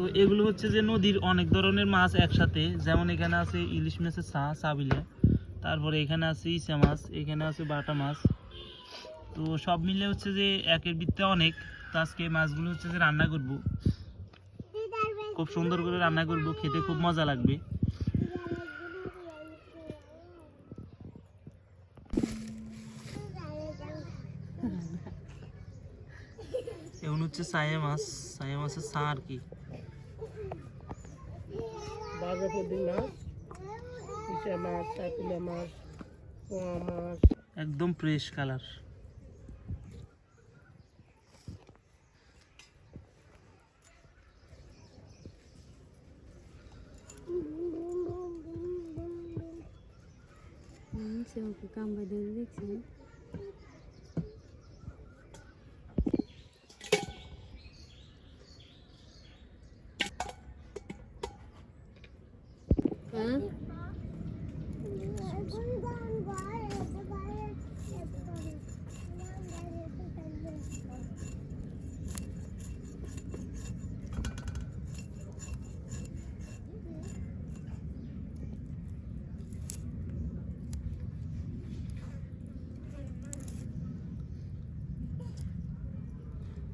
তো এগুলো হচ্ছে যে নদীর অনেক ধরনের মাছ একসাথে, যেমন এখানে আছে ইলিশ মাছের সাবিলে, তারপরে এখানে আছে ইচা মাছ, এখানে আছে বাটা মাছ। তো সব মিলে হচ্ছে যে একের ভিত্তিতে অনেক। তো আজকে মাছগুলো হচ্ছে যে রান্না করব, খুব সুন্দর করে রান্না করব, খেতে খুব মজা লাগবে। এমন হচ্ছে সায়া মাছের সা আর কি, একদম ফ্রেশ কালার।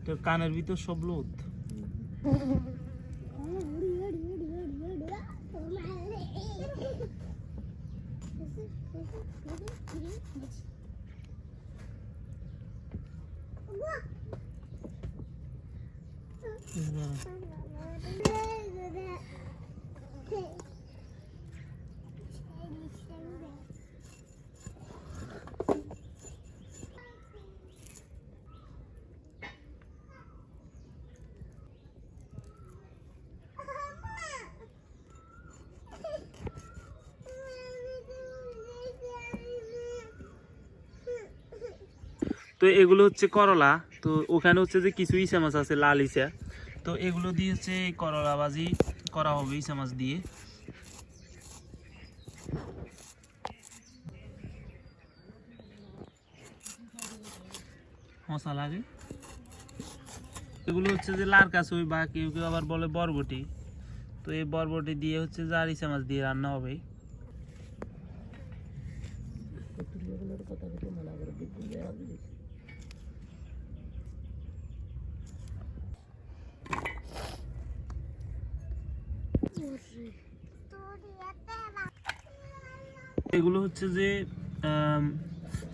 তোর কানের ভিতর সব লোদ। তো এগুলো হচ্ছে করলা। তো ওখানে হচ্ছে যে কিছু ইচা মাছ আছে, লাল ইচা। তো এগুলো দিয়ে হচ্ছে করলা ভাজি করা হবে ইচা মাছ দিয়ে। মশা লাগে। এগুলো হচ্ছে যে লার কাছুই, বা কেউ কেউ আবার বলে বরবটি। তো এই বরবটি দিয়ে হচ্ছে যে আর ইচা মাছ দিয়ে রান্না হবে। এগুলো হচ্ছে যে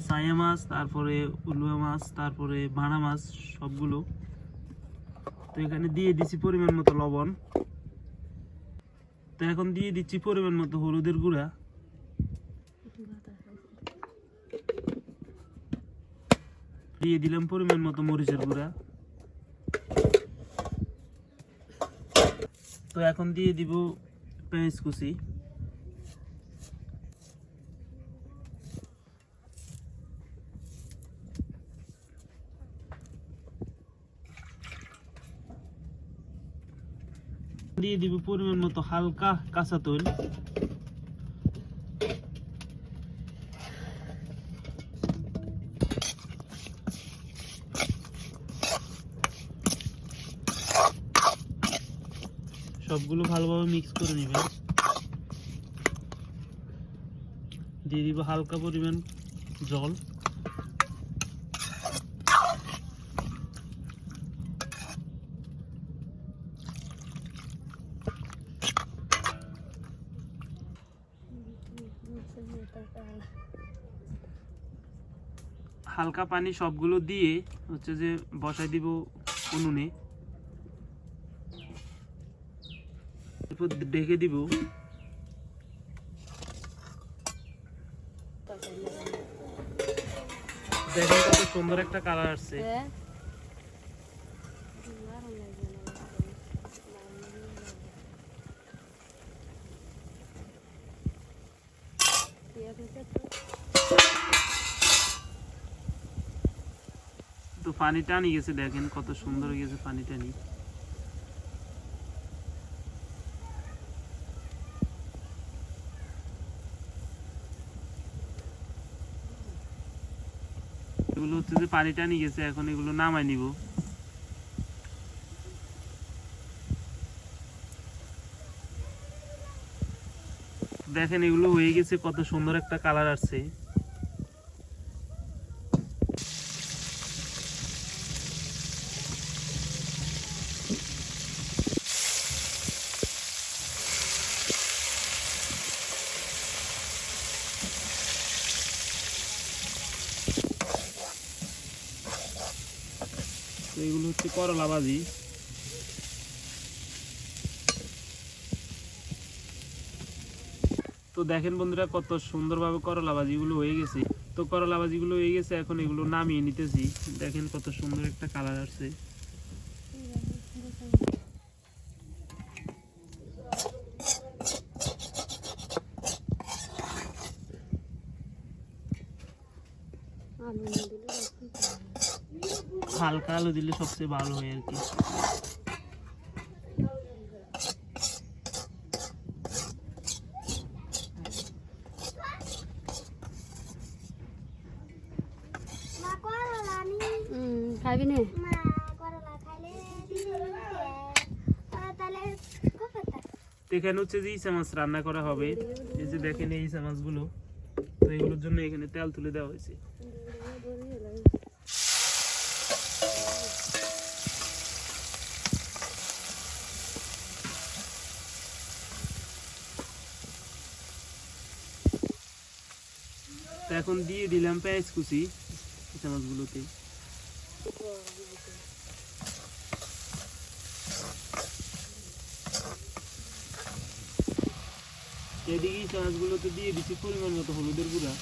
সায়া মাছ, তারপরে উলুয়া মাছ, তারপরে ভাড়া মাছ সবগুলো। তো এখানে দিয়ে দিচ্ছি পরিমাণ মতো লবণ। তো এখন দিয়ে দিচ্ছি পরিমাণ মতো হলুদের গুঁড়া, দিয়ে দিলাম পরিমাণ মতো মরিচের গুঁড়া। তো এখন দিয়ে দিব পেঁয়াজ কুচি, দিয়ে দিব পরিমাণ মতো হালকা কাঁচা তেল। সবগুলো ভালোভাবে মিক্স করে নেবেন। দিয়ে দিব হালকা পরিমাণ জল। হালকা পানি সবগুলো দিয়ে হচ্ছে যে বসাই দিব উনুনে, এরপর ঢেকে দিব। দেখেন কত সুন্দর একটা কালার আসছে। তো পানি টানি গেছে, দেখেন কত সুন্দর গেছে পানি টানি। এগুলো হচ্ছে যে পানি টানি গেছে, এখন এগুলো নামাই নিব। দেখেন এগুলো হয়ে গেছে, কত সুন্দর একটা কালার আসছে। তো এগুলো হচ্ছে করলা ভাজি। তো দেখেন বন্ধুরা কত সুন্দরভাবে করলা ভাজিগুলো হয়ে গেছে। তো করলা ভাজিগুলো হয়ে গেছে, এখন এগুলো নামিয়ে নিতেছি। দেখেন কত সুন্দর একটা কালার আসছে। হালকা আলু দিলে সবচেয়ে ভালো হয় আর কি। খাবি না? এখানে হচ্ছে যে ইসা মাছ রান্না করা হবে। এই যে দেখেন এই ইসা মাছগুলো, তো এগুলোর জন্য এখানে তেল তুলে দেওয়া হয়েছে। তো এখন দিয়ে দিলাম পেঁয়াজ কুচি ইসা মাছগুলোতে। এদিকে ইসা মাছগুলোতে দিয়ে দিচ্ছি পরিমাণ মতো হলুদের গুঁড়া।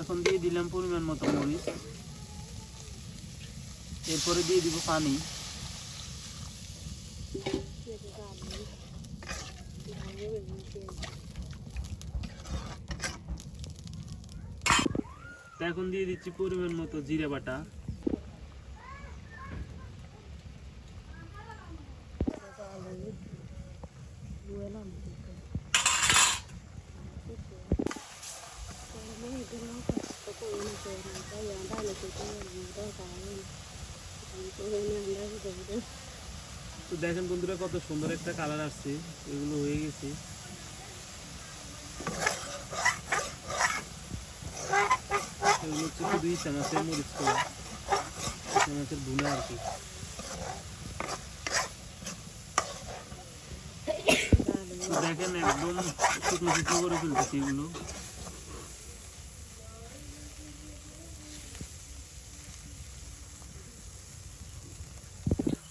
এখন দিয়ে দিলাম পরিমাণ মতো মরিচ। এরপরে দিয়ে দিব পানি। এখন দিয়ে দিচ্ছি পরিমাণ মতো জিরে বাটা। তো দেখেন বন্ধুরা কত সুন্দর একটা কালার আসছে, এগুলো হয়ে গেছে। এগুলো হচ্ছে শুধু ইসা মাছের মরিচ করা, ইসা মাছের ভুনা আর কি। তো দেখেন একদম শুকনো শুকনো করে ফেলতেছি এগুলো।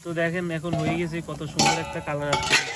তো দেখেন এখন হয়ে গেছে, কত সুন্দর একটা কালার আসছে।